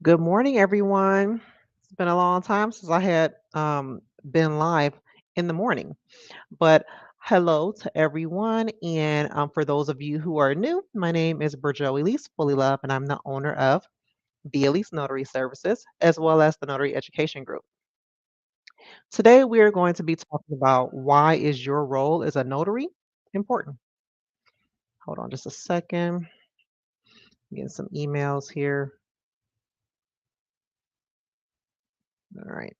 Good morning, everyone. It's been a long time since I had been live in the morning, but hello to everyone. And for those of you who are new, my name is Burjo Elise Fully Love, and I'm the owner of the Elise Notary Services as well as the Notary Education Group. Today, we are going to be talking about why is your role as a notary important. Hold on just a second. Getting some emails here. All right.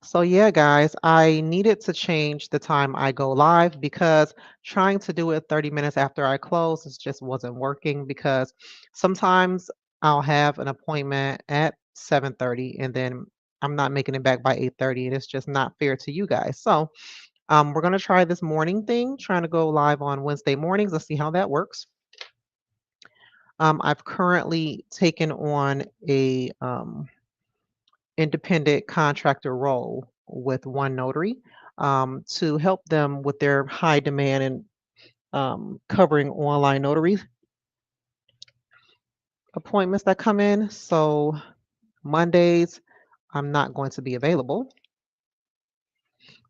So yeah, guys, I needed to change the time I go live because trying to do it 30 minutes after I close it just wasn't working because sometimes I'll have an appointment at 7:30 and then I'm not making it back by 8:30 and it's just not fair to you guys. So, we're going to try this morning thing, trying to go live on Wednesday mornings. Let's see how that works. I've currently taken on a independent contractor role with one notary to help them with their high demand and covering online notary appointments that come in. So Mondays, I'm not going to be available.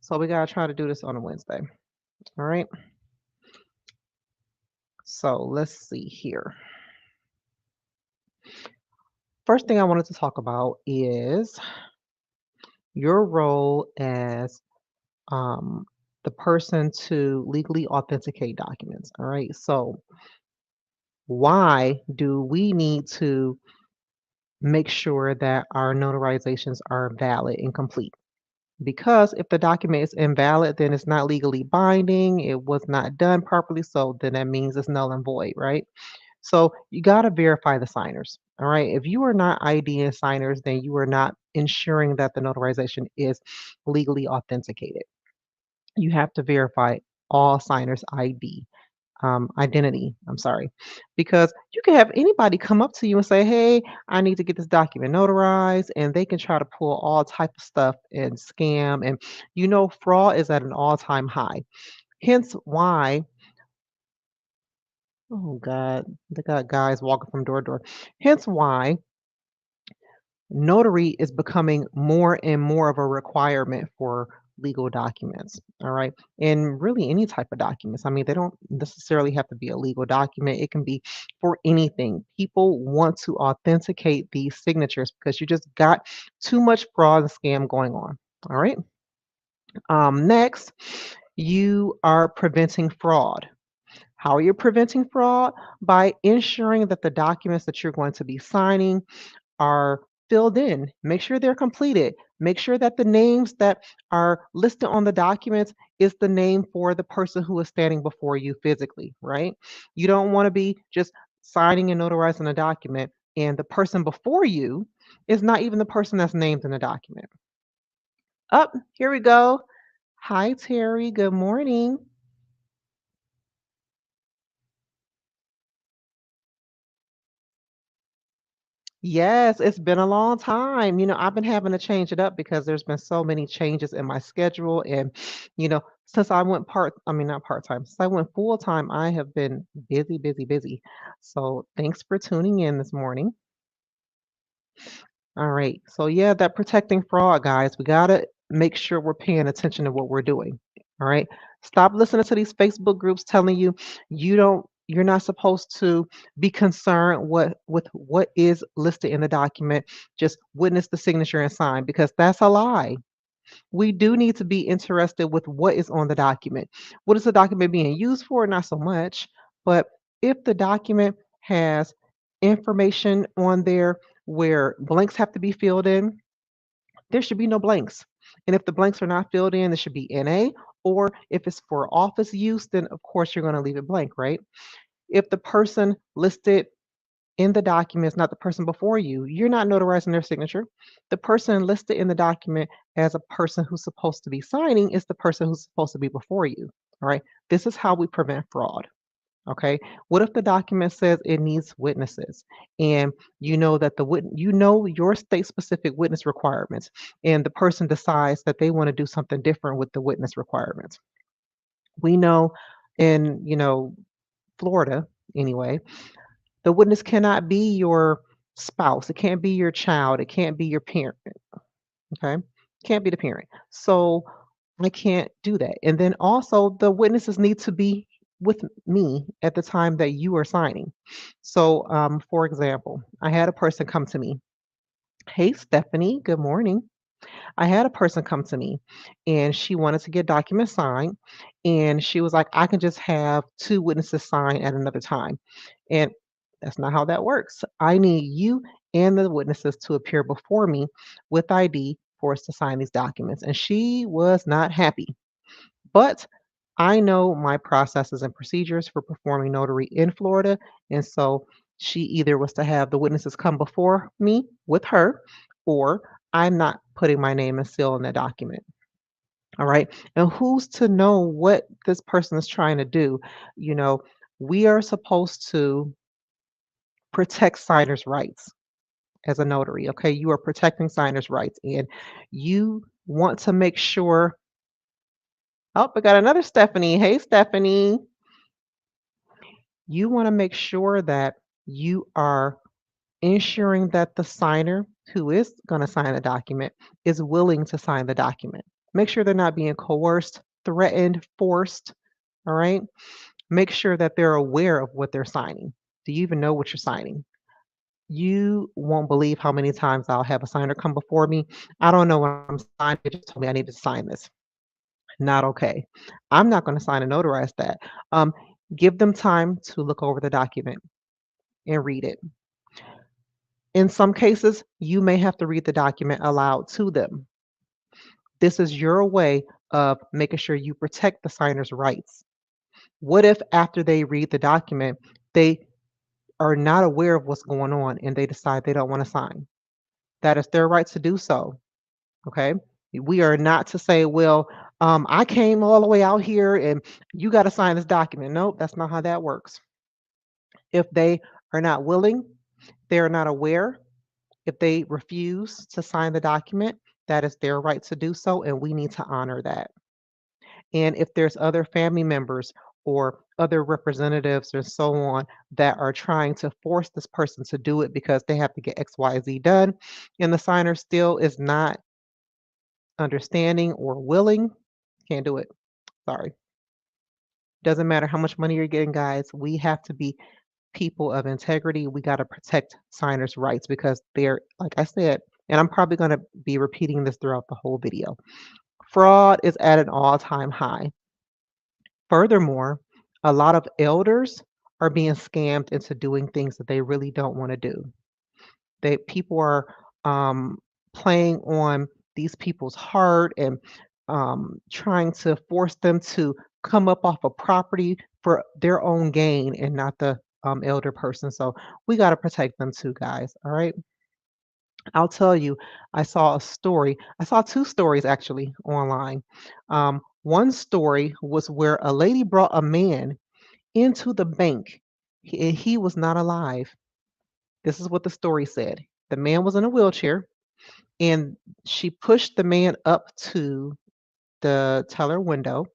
So we got to try to do this on a Wednesday. All right. So let's see here. First thing I wanted to talk about is your role as um, the person to legally authenticate documents. All right. So why do we need to make sure that our notarizations are valid and complete? Because if the document is invalid, then it's not legally binding, it was not done properly, so then that means it's null and void, right? So you got to verify the signers. All right. If you are not IDing signers, then you are not ensuring that the notarization is legally authenticated. You have to verify all signers' identity. I'm sorry, because you can have anybody come up to you and say, "Hey, I need to get this document notarized," and they can try to pull all type of stuff and scam, and fraud is at an all-time high. Hence why, oh God, they got guys walking from door to door. Hence why notary is becoming more and more of a requirement for legal documents. All right. And really any type of documents. I mean, they don't necessarily have to be a legal document, it can be for anything. People want to authenticate these signatures because you just got too much fraud and scam going on. All right. Next, you are preventing fraud. How are you preventing fraud? By ensuring that the documents that you're going to be signing are filled in. Make sure they're completed. Make sure that the names that are listed on the documents is the name for the person who is standing before you physically, right? You don't want to be just signing and notarizing a document and the person before you is not even the person that's named in the document. Up, here we go. Hi, Terry. Good morning. Yes, it's been a long time. I've been having to change it up because there's been so many changes in my schedule. And, since I went I mean, not part time, since I went full time, I have been busy, busy, busy. So thanks for tuning in this morning. All right. So, yeah, that protecting fraud, guys, we got to make sure we're paying attention to what we're doing. All right. Stop listening to these Facebook groups telling you you're not supposed to be concerned with what is listed in the document. Just witness the signature and sign because that's a lie. We do need to be interested with what is on the document. What is the document being used for? Not so much. But if the document has information on there where blanks have to be filled in, there should be no blanks. And if the blanks are not filled in, there should be NA. Or if it's for office use, then of course you're going to leave it blank, right? If the person listed in the document is not the person before you, you're not notarizing their signature. The person listed in the document as a person who's supposed to be signing is the person who's supposed to be before you. All right. This is how we prevent fraud. Okay. What if the document says it needs witnesses and you know that you know your state specific witness requirements and the person decides that they want to do something different with the witness requirements. We know in, Florida anyway, The witness cannot be your spouse. It can't be your child. It can't be your parent. Okay. Can't be the parent. So I can't do that. And then also the witnesses need to be with me at the time that you are signing. So, for example, I had a person come to me. Hey, Stephanie, good morning. I had a person come to me and she wanted to get documents signed. And she was like, I can just have two witnesses sign at another time. And that's not how that works. I need you and the witnesses to appear before me with ID for us to sign these documents. And she was not happy. But I know my processes and procedures for performing notary in Florida. And so she either was to have the witnesses come before me with her, or I'm not putting my name and seal in the document. All right. And who's to know what this person is trying to do? You know, we are supposed to protect signers' rights as a notary. Okay. You are protecting signers' rights and you want to make sure. Oh, we got another Stephanie. Hey, Stephanie. You want to make sure that you are ensuring that the signer who is going to sign the document is willing to sign the document. Make sure they're not being coerced, threatened, forced. All right. Make sure that they're aware of what they're signing. Do you even know what you're signing? You won't believe how many times I'll have a signer come before me. I don't know what I'm signing. They just told me I need to sign this. Not okay. I'm not going to sign and notarize that. Um, give them time to look over the document and read it. In some cases, you may have to read the document aloud to them. This is your way of making sure you protect the signer's rights. What if after they read the document, they are not aware of what's going on and they decide they don't want to sign? That is their right to do so. Okay. We are not to say, well, I came all the way out here and you got to sign this document. Nope, that's not how that works. If they are not willing, they are not aware, if they refuse to sign the document, that is their right to do so, and we need to honor that. And if there's other family members or other representatives and so on that are trying to force this person to do it because they have to get XYZ done, and the signer still is not understanding or willing, can't do it. Sorry. Doesn't matter how much money you're getting, guys. We have to be people of integrity. We got to protect signers' rights because they're, like I said, and I'm probably going to be repeating this throughout the whole video. Fraud is at an all time high. Furthermore, a lot of elders are being scammed into doing things that they really don't want to do. People are um, playing on these people's heart and trying to force them to come up off a property for their own gain and not the elder person. So we got to protect them too, guys. All right. I'll tell you, I saw a story. I saw two stories actually online. One story was where a lady brought a man into the bank, and he was not alive. This is what the story said. The man was in a wheelchair, and she pushed the man up to the teller window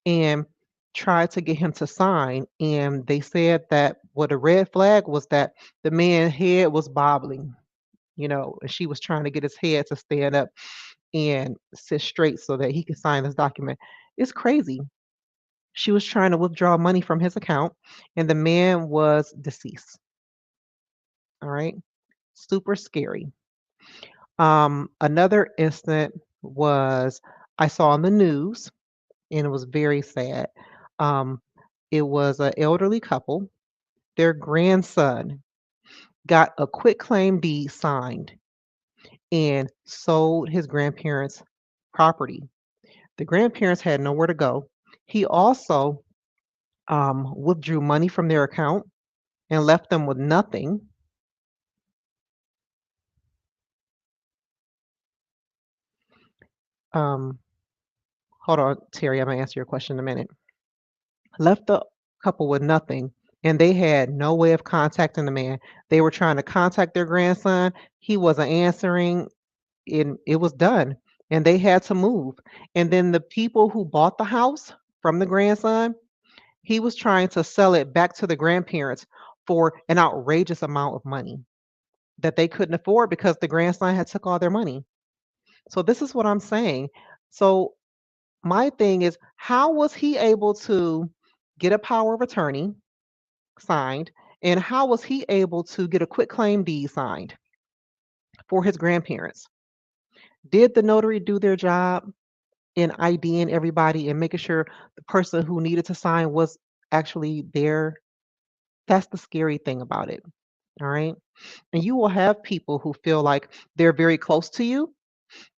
and tried to get him to sign. And they said that what a red flag was that the man's head was bobbling, and she was trying to get his head to stand up and sit straight so that he could sign this document. It's crazy. She was trying to withdraw money from his account, and the man was deceased. All right. Super scary. Another incident was I saw on the news, and it was very sad. Um, it was an elderly couple. Their grandson got a quit claim deed signed and sold his grandparents' property. The grandparents had nowhere to go. He also withdrew money from their account and left them with nothing. Um, hold on, Terry, I'm gonna answer your question in a minute. Left the couple with nothing, and they had no way of contacting the man. They were trying to contact their grandson. He wasn't answering, and it was done. And they had to move. And then the people who bought the house from the grandson, he was trying to sell it back to the grandparents for an outrageous amount of money that they couldn't afford because the grandson had took all their money. So this is what I'm saying. So my thing is, how was he able to get a power of attorney signed, and how was he able to get a quitclaim deed signed for his grandparents? Did the notary do their job in IDing everybody and making sure the person who needed to sign was actually there? That's the scary thing about it. All right. And you will have people who feel like they're very close to you.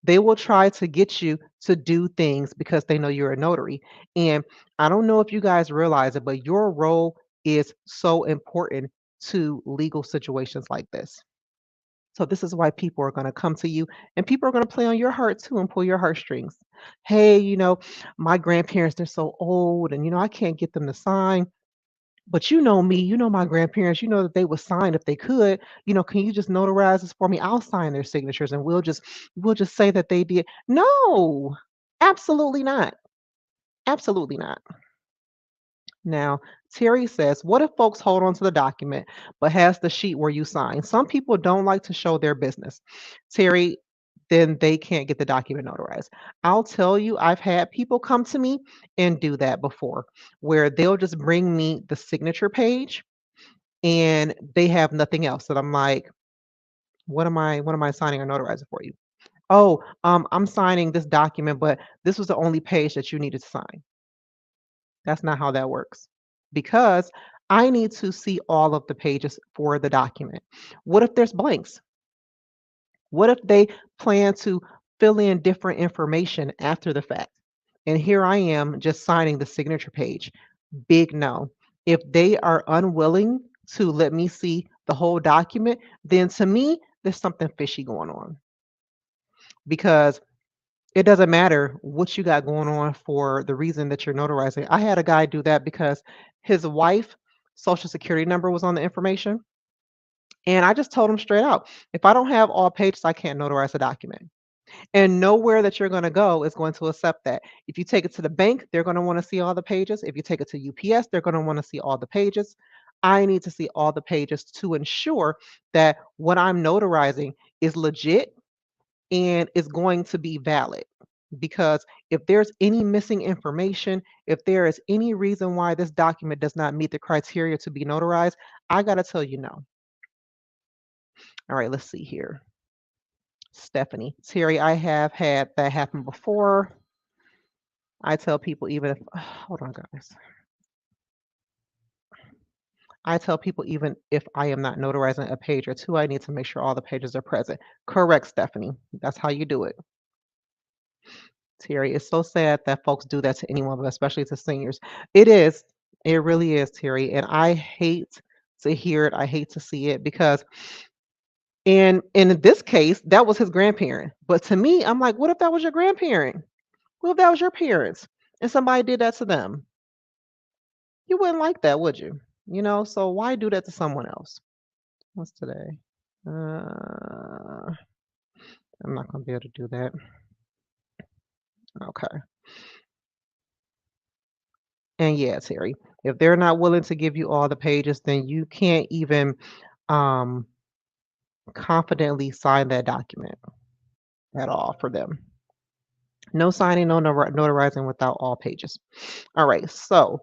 They will try to get you to do things because they know you're a notary. And I don't know if you guys realize it, but your role is so important to legal situations like this. So this is why people are going to come to you, and people are going to play on your heart too and pull your heartstrings. Hey, my grandparents, they're so old and I can't get them to sign. But you know me, you know my grandparents, you know that they would sign if they could. Can you just notarize this for me? I'll sign their signatures and we'll just say that they did. No, absolutely not. Absolutely not. Now, Terry says, what if folks hold on to the document but has the sheet where you sign? Some people don't like to show their business. Terry, then they can't get the document notarized. I'll tell you, I've had people come to me and do that before, where they'll just bring me the signature page and they have nothing else. And I'm like, what am I signing or notarizing for you? Oh, I'm signing this document, but this was the only page that you needed to sign. That's not how that works. Because I need to see all of the pages for the document. What if there's blanks? What if they plan to fill in different information after the fact? And here I am just signing the signature page. Big no. If they are unwilling to let me see the whole document, then to me, there's something fishy going on because it doesn't matter what you got going on for the reason that you're notarizing. I had a guy do that because his wife social security number was on the information. And I just told him straight out, if I don't have all pages, I can't notarize a document. And nowhere that you're going to go is going to accept that. If you take it to the bank, they're going to want to see all the pages. If you take it to UPS, they're going to want to see all the pages. I need to see all the pages to ensure that what I'm notarizing is legit and is going to be valid. Because if there's any missing information, if there is any reason why this document does not meet the criteria to be notarized, I got to tell you no. All right, let's see here. Stephanie, Terry, I have had that happen before. I tell people even if, hold on, guys. I tell people even if I am not notarizing a page or two, I need to make sure all the pages are present. Correct, Stephanie. That's how you do it. Terry, it's so sad that folks do that to anyone, but especially to seniors. It is. It really is, Terry. And I hate to hear it. I hate to see it because in this case, that was his grandparent. But to me, I'm like, what if that was your grandparent? What if that was your parents and somebody did that to them? You wouldn't like that, would you? So why do that to someone else? What's today? I'm not going to be able to do that. Okay. And yeah, Terry, if they're not willing to give you all the pages, then you can't even um, confidently sign that document at all for them. No signing, no notarizing without all pages. All right. So,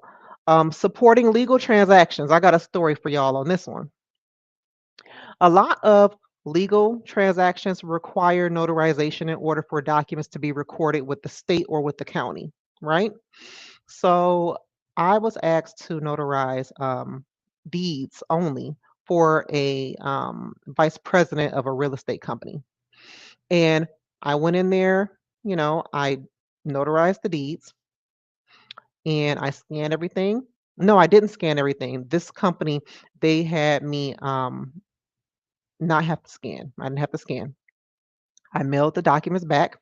supporting legal transactions. I got a story for y'all on this one. A lot of legal transactions require notarization in order for documents to be recorded with the state or with the county, right? So I was asked to notarize deeds only for a vice president of a real estate company. And I went in there, I notarized the deeds and I scanned everything. No, I didn't scan everything. This company, they had me not have to scan. I didn't have to scan. I mailed the documents back.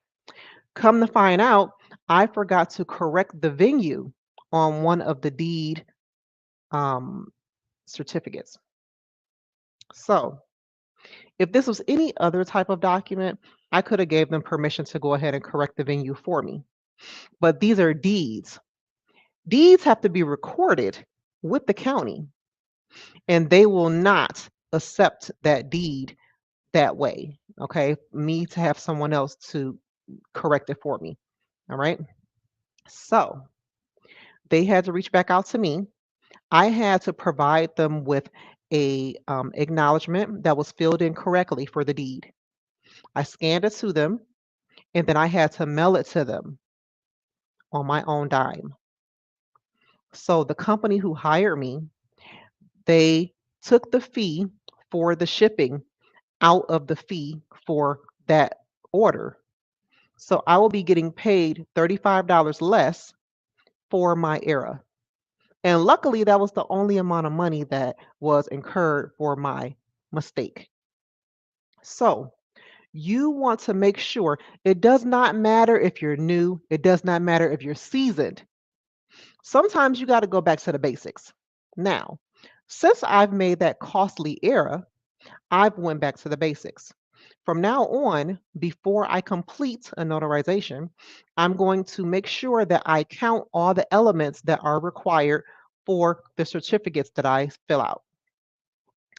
Come to find out, I forgot to correct the venue on one of the deed um, certificates. So if this was any other type of document, I could have gave them permission to go ahead and correct the venue for me. But these are deeds. Deeds have to be recorded with the county. and they will not accept that deed that way. Okay, me to have someone else to correct it for me. All right. So they had to reach back out to me. I had to provide them with a acknowledgement that was filled in correctly for the deed. I scanned it to them, and then I had to mail it to them on my own dime. So the company who hired me, they took the fee for the shipping out of the fee for that order. So I will be getting paid $35 less for my error. And luckily, that was the only amount of money that was incurred for my mistake. So you want to make sure it does not matter if you're new, it does not matter if you're seasoned. Sometimes you got to go back to the basics. Now, since I've made that costly error, I've went back to the basics. From now on, before I complete a notarization, I'm going to make sure that I count all the elements that are required for the certificates that I fill out.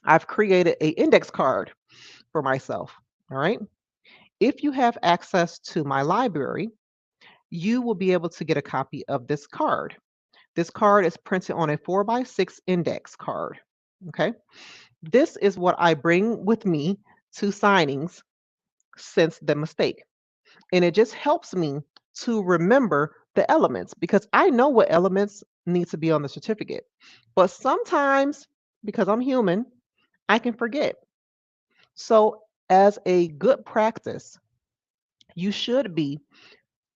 I've created a index card for myself. All right. If you have access to my library, you will be able to get a copy of this card. This card is printed on a 4x6 index card. Okay. This is what I bring with me to signings since the mistake. And it just helps me to remember the elements because I know what elements need to be on the certificate. But sometimes, because I'm human, I can forget. So, as a good practice, you should be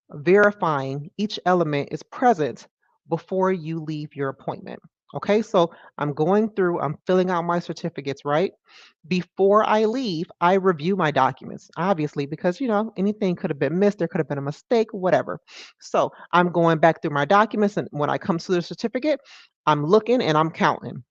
verifying each element is present before you leave your appointment. Okay, so I'm going through, I'm filling out my certificates, right? Before I leave, I review my documents, obviously, because anything could have been missed, there could have been a mistake, whatever. So I'm going back through my documents, and when I come to the certificate, I'm looking and I'm counting.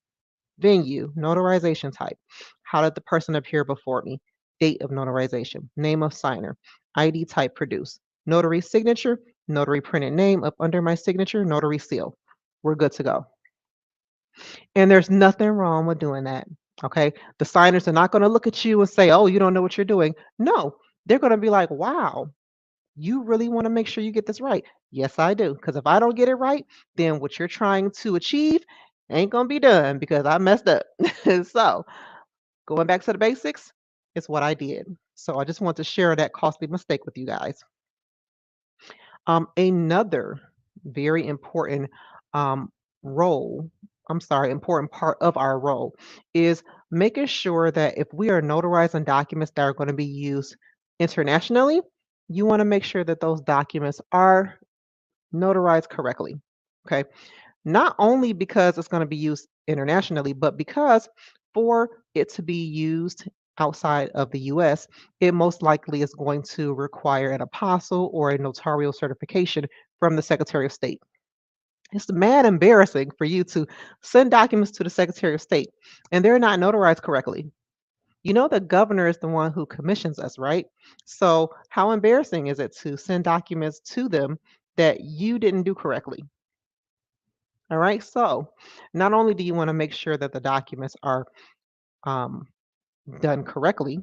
Venue, notarization type. How did the person appear before me? Date of notarization, name of signer, ID type produced, notary signature, notary printed name up under my signature, notary seal. We're good to go. And there's nothing wrong with doing that. Okay. The signers are not going to look at you and say, oh, you don't know what you're doing. No, they're going to be like, wow, you really want to make sure you get this right. Yes, I do. Because if I don't get it right, then what you're trying to achieve ain't going to be done because I messed up. So going back to the basics is what I did. So I just want to share that costly mistake with you guys. Another very important um, role, I'm sorry, important part of our role is making sure that if we are notarizing documents that are going to be used internationally, you want to make sure that those documents are notarized correctly. Okay. Not only because it's going to be used internationally, but because for it to be used outside of the US, it most likely is going to require an apostle or a notarial certification from the Secretary of State. It's mad embarrassing for you to send documents to the Secretary of State and they're not notarized correctly. The governor is the one who commissions us, right? So, how embarrassing is it to send documents to them that you didn't do correctly? All right. So, not only do you want to make sure that the documents are um, done correctly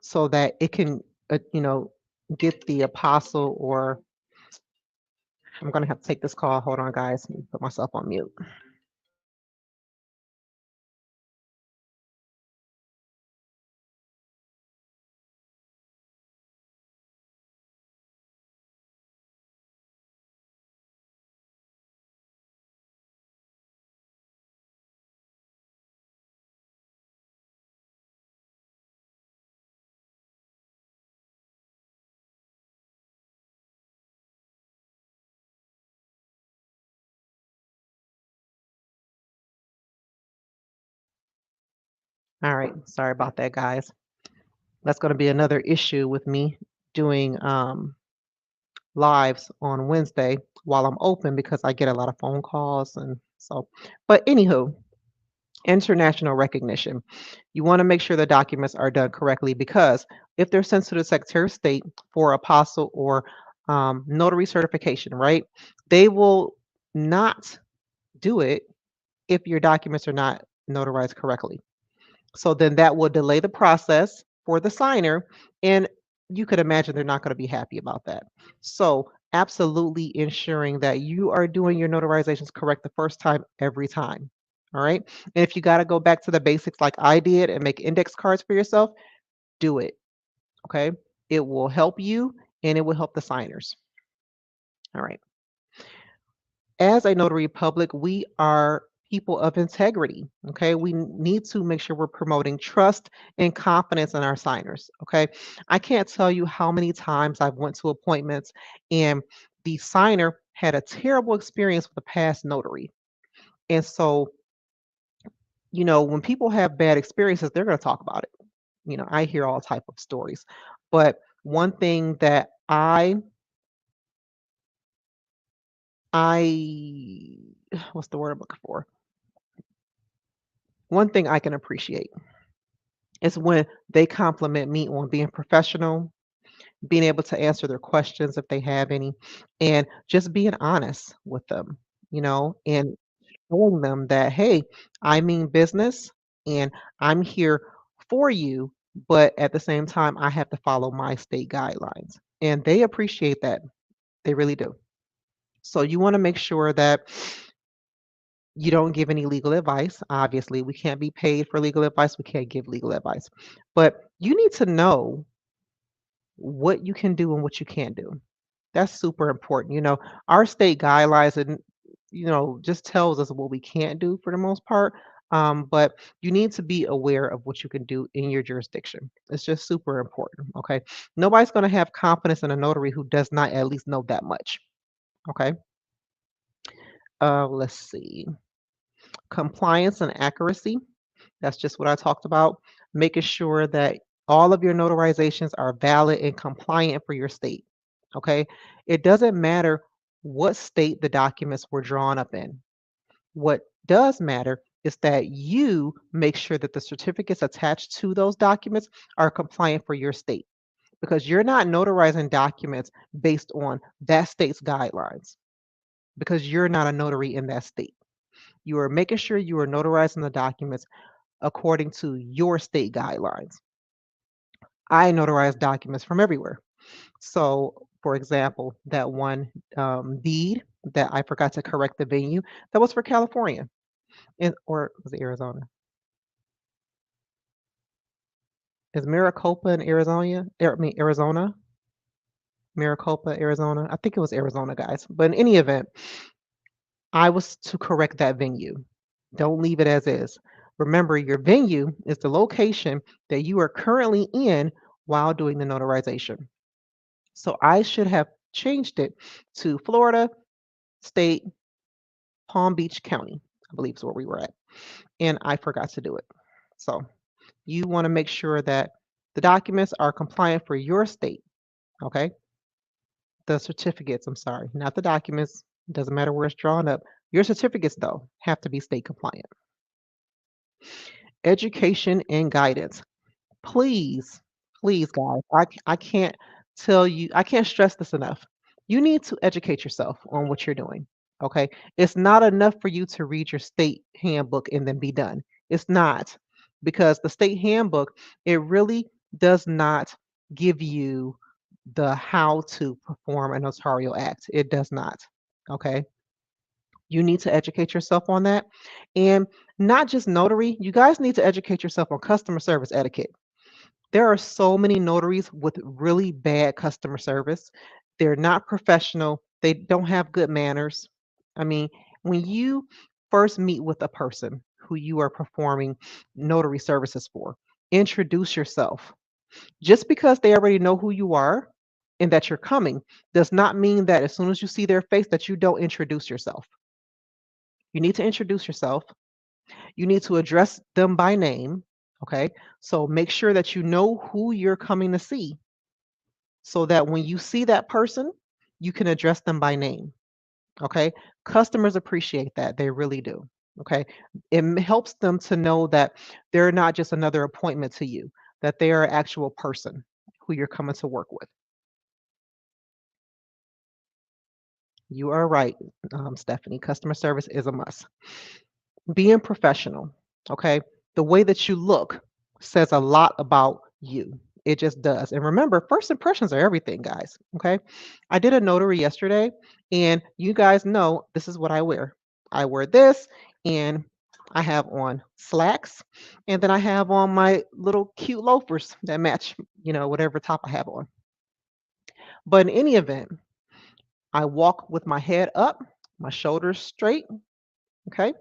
so that it can, get the apostle or I'm going to have to take this call. Hold on, guys. Let me put myself on mute. All right. Sorry about that, guys. That's going to be another issue with me doing lives on Wednesday while I'm open because I get a lot of phone calls. And so, but anywho, international recognition. You want to make sure the documents are done correctly because if they're sent to the Secretary of State for apostle or notary certification, right, they will not do it if your documents are not notarized correctly. So then that will delay the process for the signer, and you could imagine they're not going to be happy about that. So absolutely ensuring that you are doing your notarizations correct the first time every time. All right. And if you got to go back to the basics like I did and make index cards for yourself, do it. Okay. It will help you and it will help the signers. All right. As a notary public, we are people of integrity. Okay. We need to make sure we're promoting trust and confidence in our signers. Okay. I can't tell you how many times I've went to appointments and the signer had a terrible experience with a past notary. And so, when people have bad experiences, they're going to talk about it. I hear all type of stories. But one thing that I what's the word I'm looking for? One thing I can appreciate is when they compliment me on being professional, being able to answer their questions if they have any, and just being honest with them, and showing them that, hey, I mean business and I'm here for you, but at the same time, I have to follow my state guidelines. And they appreciate that. They really do. So you want to make sure that you don't give any legal advice. Obviously, we can't be paid for legal advice. We can't give legal advice. But you need to know what you can do and what you can't do. That's super important. Our state guidelines and just tells us what we can't do for the most part. But you need to be aware of what you can do in your jurisdiction. It's just super important. Okay. Nobody's going to have confidence in a notary who does not at least know that much. Okay. Let's see. Compliance and accuracy. That's just what I talked about. Making sure that all of your notarizations are valid and compliant for your state. Okay. It doesn't matter what state the documents were drawn up in. What does matter is that you make sure that the certificates attached to those documents are compliant for your state because you're not notarizing documents based on that state's guidelines because you're not a notary in that state. You are making sure you are notarizing the documents according to your state guidelines. I notarize documents from everywhere. So, for example, that one deed that I forgot to correct the venue, that was for California, or was it Arizona? Is Maricopa in Arizona? Arizona? Maricopa, Arizona? I think it was Arizona, guys. But in any event, I was to correct that venue. Don't leave it as is. Remember, your venue is the location that you are currently in while doing the notarization. So I should have changed it to Florida State, Palm Beach County, I believe is where we were at. And I forgot to do it. So you want to make sure that the documents are compliant for your state. Okay. The certificates, I'm sorry, not the documents. Doesn't matter where it's drawn up. Your certificates, though, have to be state compliant. Education and guidance. Please, please, guys, I can't I can't stress this enough. You need to educate yourself on what you're doing. Okay. It's not enough for you to read your state handbook and then be done. It's not because the state handbook, it really does not give you the how to perform a notarial act. It does not. Okay. You need to educate yourself on that. And not just notary, you guys need to educate yourself on customer service etiquette. There are so many notaries with really bad customer service. They're not professional. They don't have good manners. I mean, when you first meet with a person who you are performing notary services for, introduce yourself. Just because they already know who you are and that you're coming does not mean that as soon as you see their face that you don't introduce yourself. You need to introduce yourself. You need to address them by name. Okay. So make sure that you know who you're coming to see so that when you see that person, you can address them by name. Okay. Customers appreciate that. They really do. Okay. Helps them to know that they're not just another appointment to you, that they are an actual person who you're coming to work with. You are right, Stephanie. Customer service is a must. Being professional. Okay. The way that you look says a lot about you. It just does. And remember, first impressions are everything, guys. Okay. I did a notary yesterday, and you guys know this is what I wear. I wear this, and I have on slacks, and then I have on my little cute loafers that match, whatever top I have on. But in any event, I walk with my head up, my shoulders straight. Okay.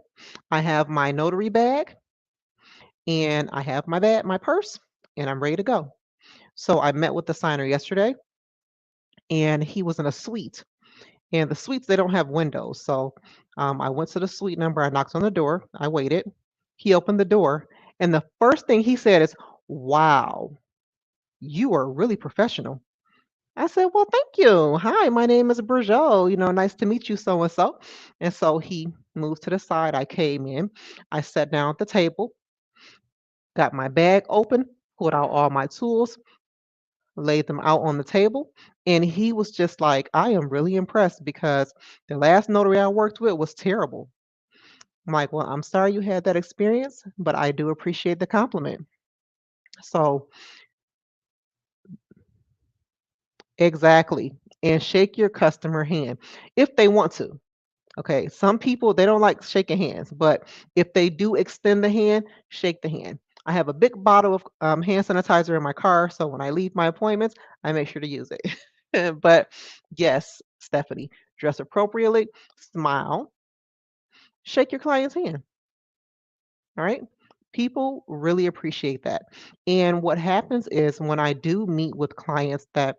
I have my notary bag, and I have my purse, and I'm ready to go. So I met with the signer yesterday, and he was in a suite. And the suites, they don't have windows. So I went to the suite number. I knocked on the door. I waited. He opened the door, and the first thing he said is, "Wow, you are really professional." I said, "Well, thank you. Hi, my name is Burjo. Nice to meet you, so and so." And so he moved to the side. I came in. I sat down at the table, got my bag open, pulled out all my tools, laid them out on the table, and he was just like, "I am really impressed because the last notary I worked with was terrible." I'm like, "Well, I'm sorry you had that experience, but I do appreciate the compliment." So, exactly. And shake your customer hand if they want to. Okay. Some people, they don't like shaking hands, but if they do extend the hand, shake the hand. I have a big bottle of hand sanitizer in my car. So when I leave my appointments, I make sure to use it. But yes, Stephanie, dress appropriately, smile, shake your client's hand. All right. People really appreciate that. And what happens is when I do meet with clients that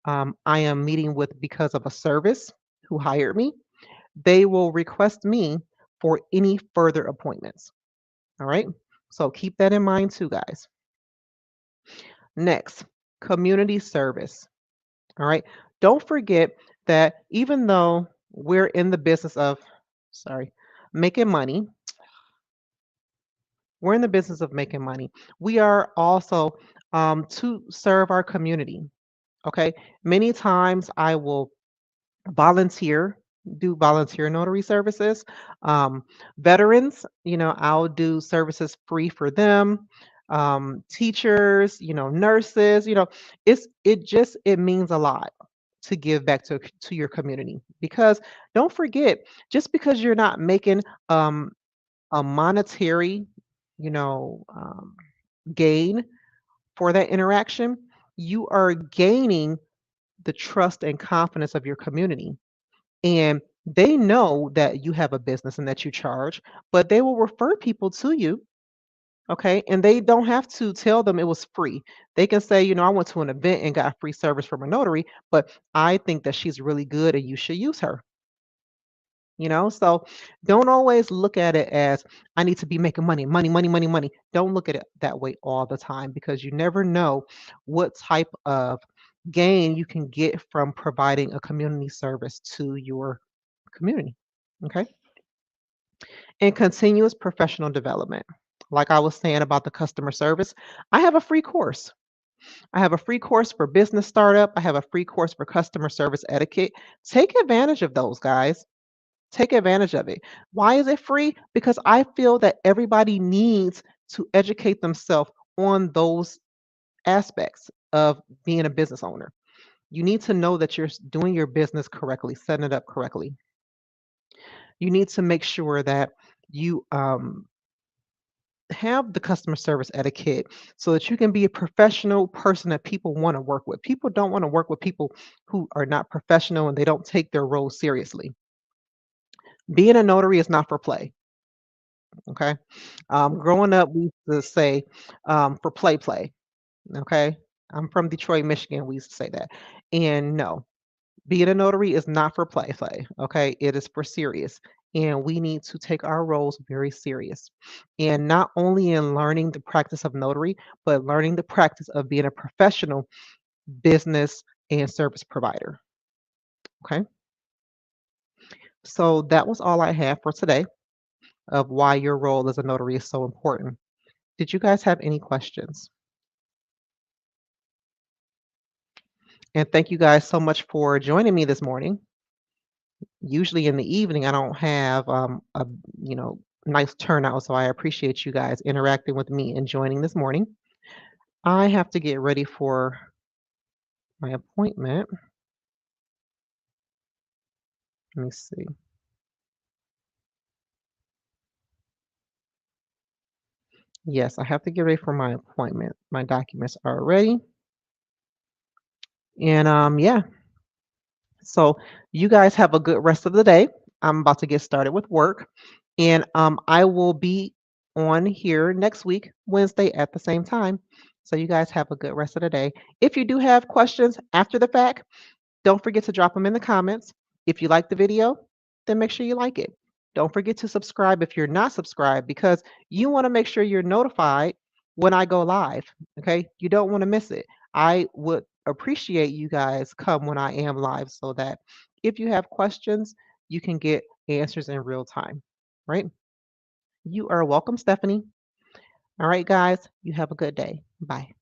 I am meeting with because of a service who hired me, they will request me for any further appointments. All right. So keep that in mind too, guys. Next, community service. All right. Don't forget that even though we're in the business of, sorry, making money, we're in the business of making money. We are also to serve our community. Okay. Many times I will volunteer, do volunteer notary services. Veterans, I'll do services free for them. Teachers, nurses, it means a lot to give back to your community, because don't forget, just because you're not making um a monetary, you know, um, gain for that interaction, you are gaining the trust and confidence of your community. And they know that you have a business and that you charge, but they will refer people to you. Okay. And they don't have to tell them it was free. They can say, I went to an event and got free service from a notary, but I think that she's really good and you should use her. So don't always look at it as I need to be making money, money, money, money, money. Don't look at it that way all the time, because you never know what type of gain you can get from providing a community service to your community. Okay. And continuous professional development. Like I was saying about the customer service, I have a free course. I have a free course for business startup. I have a free course for customer service etiquette. Take advantage of those, guys. Take advantage of it. Why is it free? Because I feel that everybody needs to educate themselves on those aspects of being a business owner. You need to know that you're doing your business correctly, setting it up correctly. You need to make sure that you have the customer service etiquette so that you can be a professional person that people want to work with. People don't want to work with people who are not professional and they don't take their role seriously. Being a notary is not for play. Okay. Growing up, we used to say for play, play. Okay. I'm from Detroit, Michigan. We used to say that. And no, being a notary is not for play, play. Okay. It is for serious. And we need to take our roles very serious. And not only in learning the practice of notary, but learning the practice of being a professional business and service provider. Okay. So that was all I have for today of why your role as a notary is so important. Did you guys have any questions? And thank you guys so much for joining me this morning. Usually in the evening, I don't have a you know nice turnout. So I appreciate you guys interacting with me and joining this morning. I have to get ready for my appointment. Let me see. Yes, I have to get ready for my appointment. My documents are ready. And yeah, so you guys have a good rest of the day. I'm about to get started with work. And I will be on here next week, Wednesday at the same time. So you guys have a good rest of the day. If you do have questions after the fact, don't forget to drop them in the comments. If you like the video, then make sure you like it. Don't forget to subscribe if you're not subscribed because you want to make sure you're notified when I go live. Okay. You don't want to miss it. I would appreciate you guys come when I am live so that if you have questions, you can get answers in real time. Right? You are welcome, Stephanie. All right, guys. You have a good day. Bye.